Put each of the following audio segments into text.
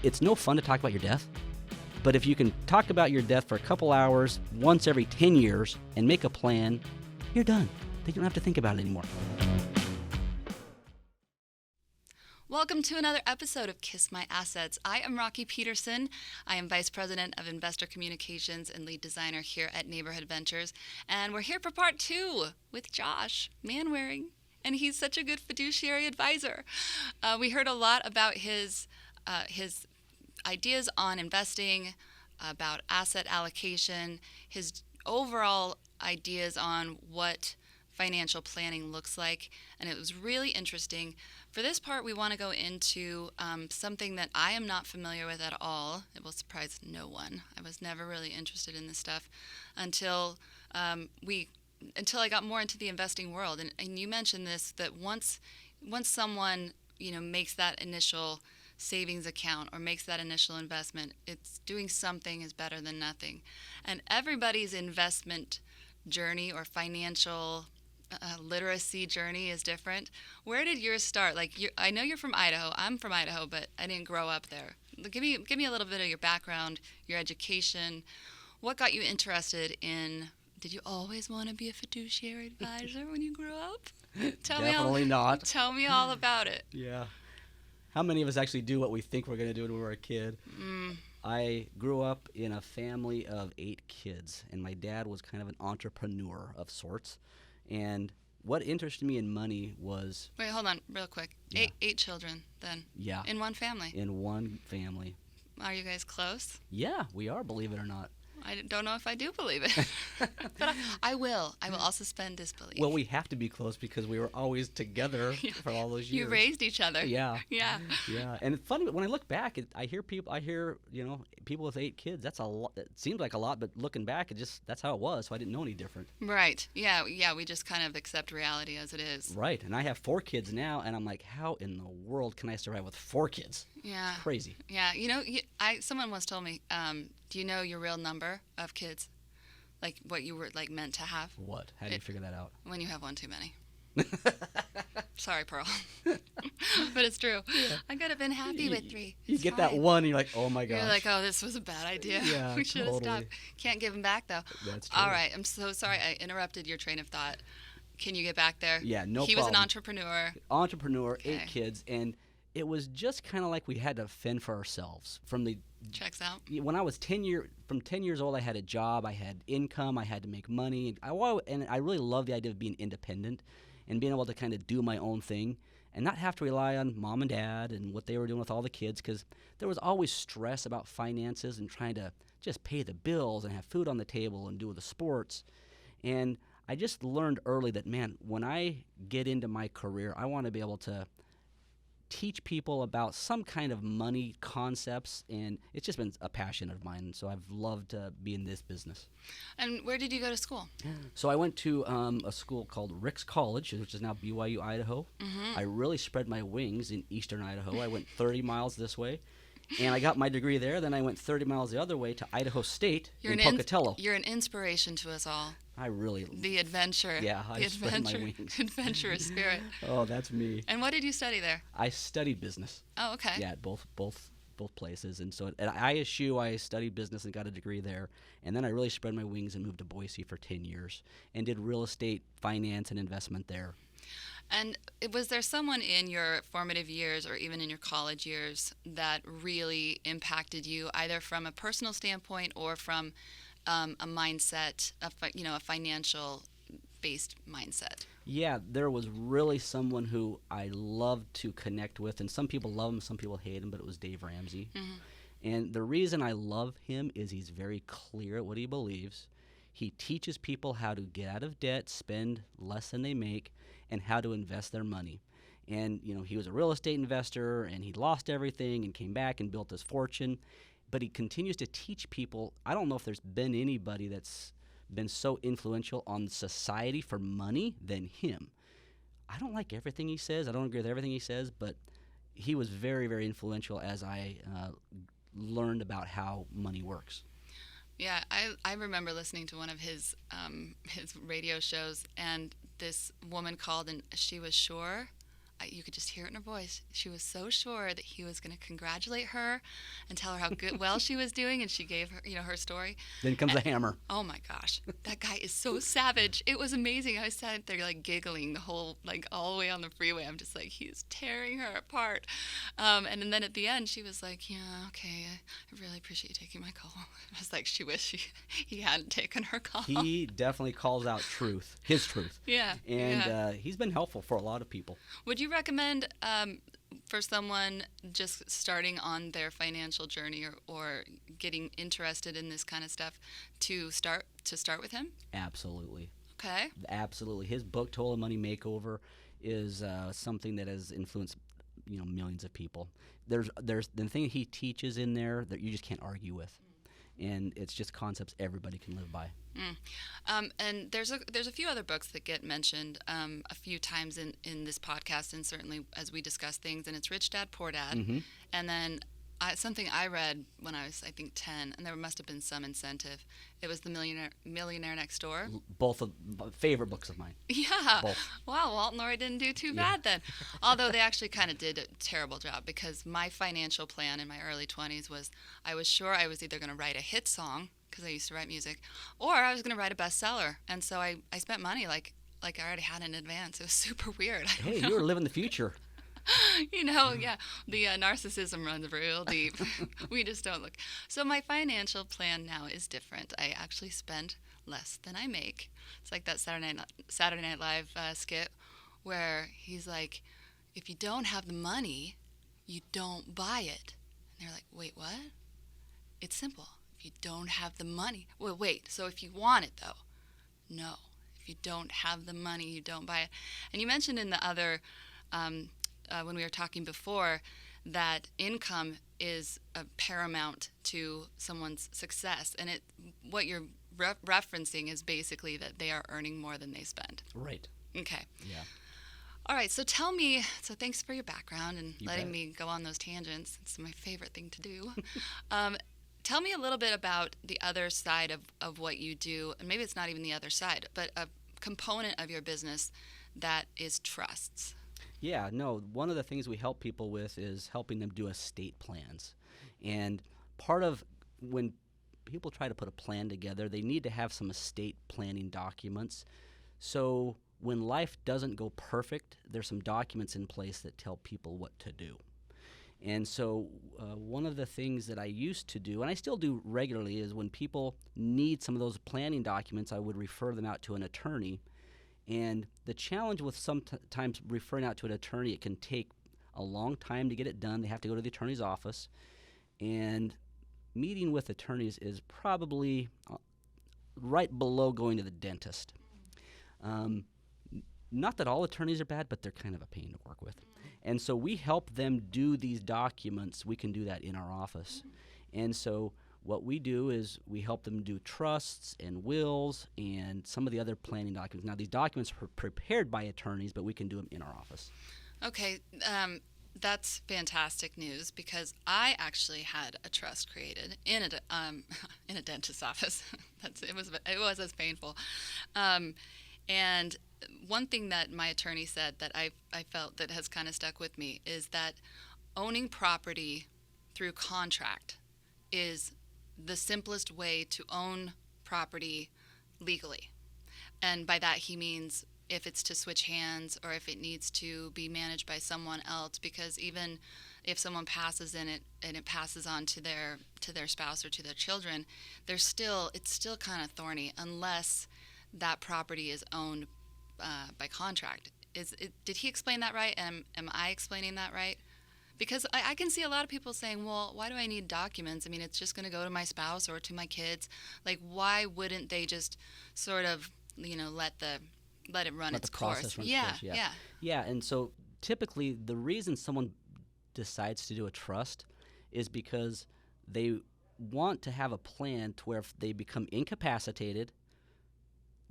it's no fun to talk about your death, but if you can talk about your death for a couple hours once every 10 years and make a plan, you're done. Then you don't have to think about it anymore. Welcome to another episode of Kiss My Assets. I am Rocky Peterson. I am Vice President of Investor Communications and Lead Designer here at Neighborhood Ventures. And we're here for part 2 with Josh Manwaring. And he's such a good fiduciary advisor. We heard a lot about his ideas on investing, about asset allocation, his overall ideas on what financial planning looks like, and it was really interesting. For this part, we want to go into something that I am not familiar with at all. It will surprise no one. I was never really interested in this stuff until I got more into the investing world. And you mentioned this, that once someone makes that initial savings account or makes that initial investment, it's doing something is better than nothing. And everybody's investment journey or financial literacy journey is different. Where did yours start? I know you're from Idaho. I'm from Idaho, but I didn't grow up there. Give me a little bit of your background, your education. What got you interested in? Did you always want to be a fiduciary advisor when you grew up? Definitely not. Tell me all about it. Yeah. How many of us actually do what we think we're going to do when we were a kid? I grew up in a family of 8 kids, and my dad was kind of an entrepreneur of sorts. And what interested me in money was... Wait, hold on, real quick. Yeah. Eight children, then? Yeah. In one family? In one family. Are you guys close? Yeah, we are, believe it or not. I don't know if I do believe it. But I will. I will also suspend disbelief. Well, we have to be close because we were always together for all those years. You raised each other. Yeah. Yeah. Yeah. And it's funny, when I look back, I hear people with 8 kids. That's a lot. It seems like a lot, but looking back, that's how it was, so I didn't know any different. Right. Yeah, we just kind of accept reality as it is. Right. And I have 4 kids now, and I'm like, how in the world can I survive with 4 kids? Yeah. It's crazy. Yeah. Someone once told me, do you know your real number of kids? Like what you were meant to have? What? How do you figure that out? When you have one too many. Sorry, Pearl. But it's true. Yeah. I could have been happy with 3. You get that one, and you're like, oh my gosh. You're like, oh, this was a bad idea. Yeah, we should have stopped. Can't give them back, though. That's true. All right. I'm so sorry I interrupted your train of thought. Can you get back there? Yeah, no problem. He was an entrepreneur. Okay. 8 kids, and it was just kind of like we had to fend for ourselves. Checks out. When I was 10 years old, I had a job, I had income, I had to make money, and I really loved the idea of being independent and being able to kind of do my own thing and not have to rely on mom and dad and what they were doing with all the kids, because there was always stress about finances and trying to just pay the bills and have food on the table and do the sports. And I just learned early that, man, when I get into my career, I want to be able to teach people about some kind of money concepts, and it's just been a passion of mine, so I've loved to be in this business. And where did you go to school? So I went to a school called Rick's College, which is now BYU, Idaho. Mm-hmm. I really spread my wings in eastern Idaho. I went 30 miles this way, and I got my degree there. Then I went 30 miles the other way to Idaho State in Pocatello. You're an inspiration to us all. I really... The adventure. Yeah, I spread my wings. Adventurous spirit. Oh, that's me. And what did you study there? I studied business. Oh, okay. Yeah, at both places. And so at ISU, I studied business and got a degree there. And then I really spread my wings and moved to Boise for 10 years and did real estate, finance, and investment there. And was there someone in your formative years or even in your college years that really impacted you, either from a personal standpoint or from a mindset, a financial-based mindset? Yeah, there was really someone who I loved to connect with, and some people love him, some people hate him, but it was Dave Ramsey. Mm-hmm. And the reason I love him is he's very clear at what he believes. He teaches people how to get out of debt, spend less than they make, and how to invest their money. And, he was a real estate investor, and he lost everything and came back and built his fortune. But he continues to teach people. I don't know if there's been anybody that's been so influential on society for money than him. I don't like everything he says. I don't agree with everything he says, but he was very, very influential as I learned about how money works. Yeah, I remember listening to one of his radio shows, and this woman called, and she was sure. you could just hear it in her voice. She was so sure that he was going to congratulate her and tell her how well she was doing, and she gave her, her story. Then comes the hammer. Oh my gosh, that guy is so savage. It was amazing. I was sat there like giggling the whole, like all the way on the freeway. I'm just like, he's tearing her apart. And then at the end, she was like, yeah, okay, I really appreciate you taking my call. I was like, she wished he hadn't taken her call. He definitely calls out truth, his truth. Yeah. And he's been helpful for a lot of people. Would you recommend for someone just starting on their financial journey or getting interested in this kind of stuff to start with him? Absolutely. Okay. Absolutely. His book, Total Money Makeover, is something that has influenced millions of people. There's the thing he teaches in there that you just can't argue with. And it's just concepts everybody can live by. And there's a few other books that get mentioned a few times in this podcast, and certainly as we discuss things. And it's Rich Dad, Poor Dad, Mm-hmm. and then something I read when I was, I think, 10, and there must have been some incentive. It was The Millionaire Next Door. Both of favorite books of mine. Yeah. Both. Wow, Walt and Lori didn't do too bad then. Although they actually kind of did a terrible job, because my financial plan in my early 20s was I was sure I was either going to write a hit song, because I used to write music, or I was going to write a bestseller. And so I spent money like I already had in advance. It was super weird. Hey, you were living the future. Yeah, the narcissism runs real deep. We just don't look. So my financial plan now is different. I actually spend less than I make. It's like that Saturday Night Live skit where he's like, if you don't have the money, you don't buy it. And they're like, wait, what? It's simple. If you don't have the money. Well, wait, so if you want it, though? No. If you don't have the money, you don't buy it. And you mentioned in the other when we were talking before, that income is paramount to someone's success, and what you're referencing is basically that they are earning more than they spend. Right. Okay. Yeah. All right. So tell me. So thanks for your background and letting bet. me go on those tangents. It's my favorite thing to do. Tell me a little bit about the other side of what you do, and maybe it's not even the other side, but a component of your business that is trusts. Yeah, no, one of the things we help people with is helping them do estate plans. And part of when people try to put a plan together, they need to have some estate planning documents. So when life doesn't go perfect, there's some documents in place that tell people what to do. And so one of the things that I used to do, and I still do regularly, is when people need some of those planning documents, I would refer them out to an attorney. And the challenge with sometimes referring out to an attorney, it can take a long time to get it done. They have to go to the attorney's office. And meeting with attorneys is probably right below going to the dentist. Not that all attorneys are bad, but they're kind of a pain to work with. And so we help them do these documents. We can do that in our office. And so what we do is we help them do trusts and wills and some of the other planning documents. Now, these documents are prepared by attorneys, but we can do them in our office. Okay, that's fantastic news, because I actually had a trust created in a dentist's office. It was as painful. And one thing that my attorney said that I felt that has kind of stuck with me is that owning property through contract is the simplest way to own property legally. And by that he means if it's to switch hands or if it needs to be managed by someone else, because even if someone passes in it and it passes on to their spouse or to their children, it's still kind of thorny unless that property is owned by contract. Did he explain that right? Am I explaining that right? Because I can see a lot of people saying, well, why do I need documents? I mean, it's just going to go to my spouse or to my kids. Like, why wouldn't they just sort of, let it run its course? Yeah. And so typically the reason someone decides to do a trust is because they want to have a plan to where if they become incapacitated,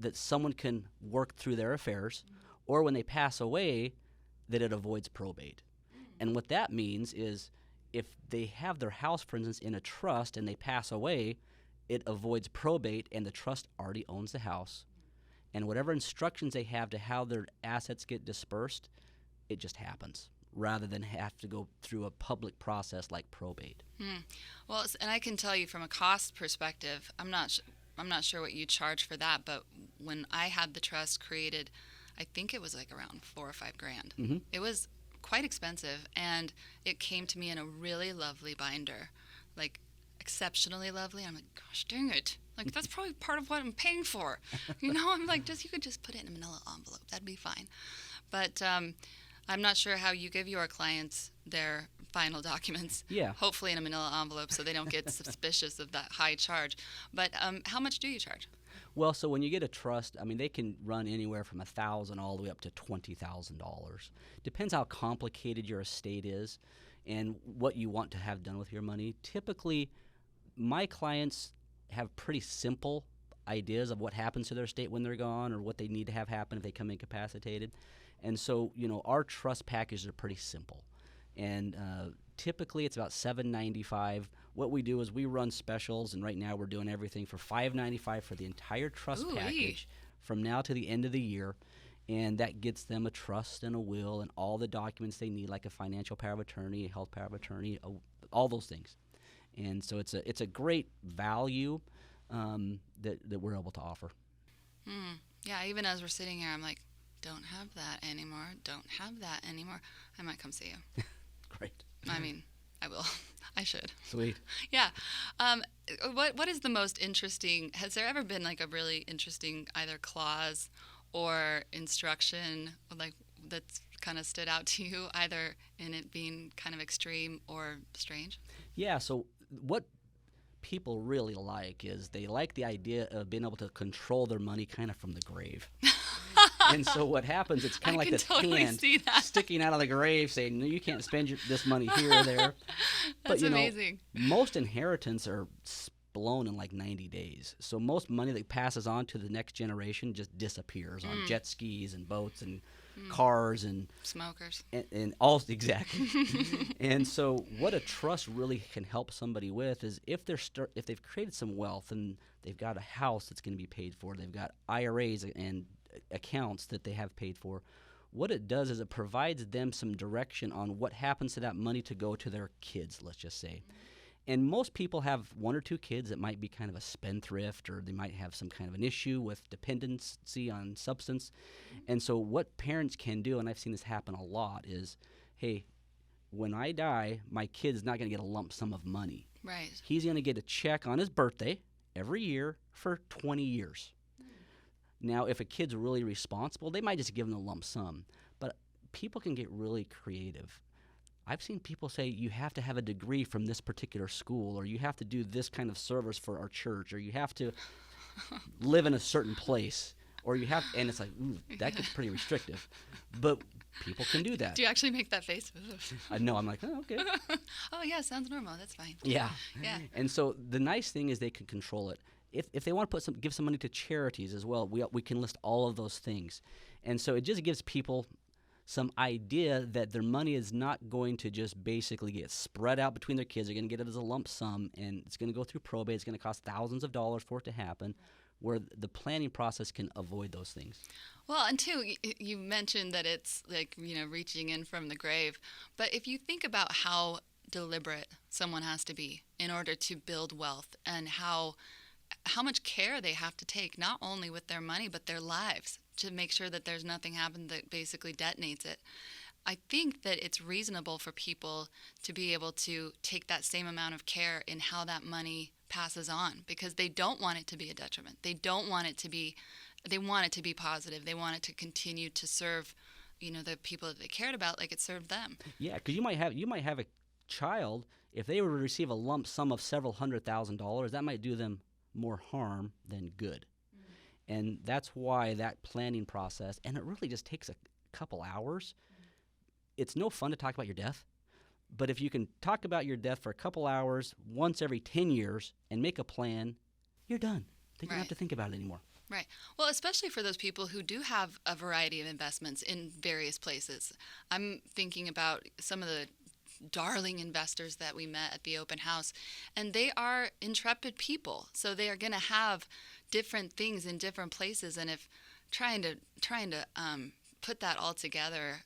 that someone can work through their affairs, or when they pass away, that it avoids probate. And what that means is if they have their house, for instance, in a trust and they pass away, it avoids probate and the trust already owns the house. And whatever instructions they have to how their assets get dispersed, it just happens rather than have to go through a public process like probate. Well, and I can tell you from a cost perspective, I'm not sure what you charge for that, but when I had the trust created, I think it was like around $4 or $5 grand. Mm-hmm. It was quite expensive, and it came to me in a really lovely binder, like exceptionally lovely. I'm like, gosh dang it. Like, that's probably part of what I'm paying for. I'm like, you could just put it in a manila envelope. That'd be fine. But I'm not sure how you give your clients their final documents. Yeah. Hopefully in a manila envelope so they don't get suspicious of that high charge. But how much do you charge? Well, so when you get a trust, I mean, they can run anywhere from $1,000 all the way up to $20,000. Depends how complicated your estate is and what you want to have done with your money. Typically, my clients have pretty simple ideas of what happens to their estate when they're gone or what they need to have happen if they come incapacitated. And so, our trust packages are pretty simple. And typically it's about $795. What we do is we run specials, and right now we're doing everything for $595 for the entire trust package from now to the end of the year. And that gets them a trust and a will and all the documents they need, like a financial power of attorney, a health power of attorney, all those things. And so it's a great value that we're able to offer. Yeah, even as we're sitting here, I'm like, don't have that anymore. Don't have that anymore. I might come see you. Great. I mean, I will. I should. Sweet. Yeah. What is the most interesting? Has there ever been like a really interesting either clause or instruction like that's kind of stood out to you, either in it being kind of extreme or strange? Yeah. So what people really like is they like the idea of being able to control their money kind of from the grave. And so what happens, it's kind of like this hand sticking out of the grave saying, no, you can't spend this money here or there. That's amazing. Most inheritance are blown in like 90 days. So most money that passes on to the next generation just disappears on jet skis and boats and cars and smokers and all exactly. And so what a trust really can help somebody with is if they've created some wealth and they've got a house that's going to be paid for, they've got IRAs and accounts that they have paid for, what it does is it provides them some direction on what happens to that money to go to their kids, let's just say. And most people have one or two kids that might be kind of a spendthrift, or they might have some kind of an issue with dependency on substance. And so what parents can do, and I've seen this happen a lot, is, hey, when I die, my kid's not going to get a lump sum of money. Right. He's going to get a check on his birthday every year for 20 years. Now, if a kid's really responsible, they might just give them a lump sum. But people can get really creative. I've seen people say you have to have a degree from this particular school, or you have to do this kind of service for our church, or you have to live in a certain place, or you have, and it's like, ooh, that gets pretty restrictive. But people can do that. Do you actually make that face? No, I'm like, oh, okay. Oh, yeah, sounds normal. That's fine. Yeah. Yeah. And so the nice thing is they can control it. If they want to give some money to charities as well, we can list all of those things. And so it just gives people some idea that their money is not going to just basically get spread out between their kids. They're going to get it as a lump sum, and it's going to go through probate. It's going to cost thousands of dollars for it to happen, where the planning process can avoid those things. Well, and two, you mentioned that it's like, reaching in from the grave. But if you think about how deliberate someone has to be in order to build wealth, and how much care they have to take, not only with their money, but their lives, to make sure that there's nothing happen that basically detonates it. I think that it's reasonable for people to be able to take that same amount of care in how that money passes on, because they don't want it to be a detriment. They don't want it to be, they want it to be positive. They want it to continue to serve, the people that they cared about like it served them. Yeah, because you might have a child, if they were to receive a lump sum of several $100,000, that might do them more harm than good. And that's why that planning process, and it really just takes a couple hours. It's no fun to talk about your death, but if you can talk about your death for a couple hours once every 10 years and make a plan, you're done. You don't have to think about it anymore. Right. Well, especially for those people who do have a variety of investments in various places. I'm thinking about some of the darling investors that we met at the open house, and they are intrepid people, so they are going to have different things in different places, and if trying to put that all together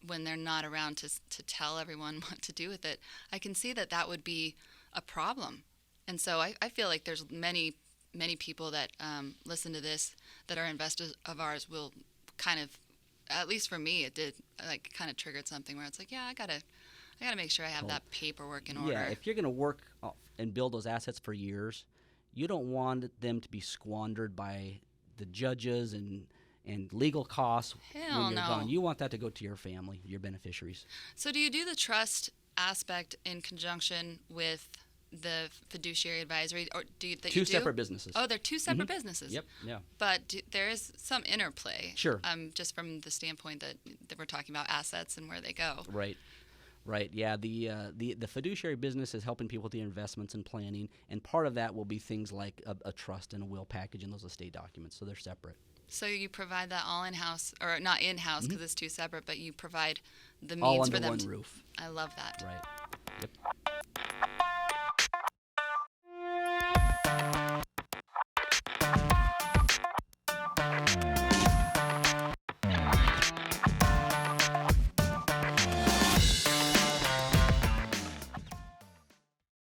when they're not around to tell everyone what to do with it, I can see that would be a problem. And so I feel like there's many people that listen to this that are investors of ours will kind of, at least for me, it did like kind of triggered something where it's like, yeah, I gotta make sure I have that paperwork in order. Yeah, if you're going to work and build those assets for years, you don't want them to be squandered by the judges and legal costs Hell when you're no. gone. You want that to go to your family, your beneficiaries. So do you do the trust aspect in conjunction with the fiduciary advisory, or do you? Two separate businesses. Oh, they're two separate businesses. Yep. Yeah. But there is some interplay. Sure. Just from the standpoint that we're talking about assets and where they go. Right. Right. Yeah. The fiduciary business is helping people with the investments and planning, and part of that will be things like a trust and a will package and those estate documents. So they're separate. So you provide that all in-house, or not in-house because it's two separate, but you provide the means All for under them. one roof. I love that. Right.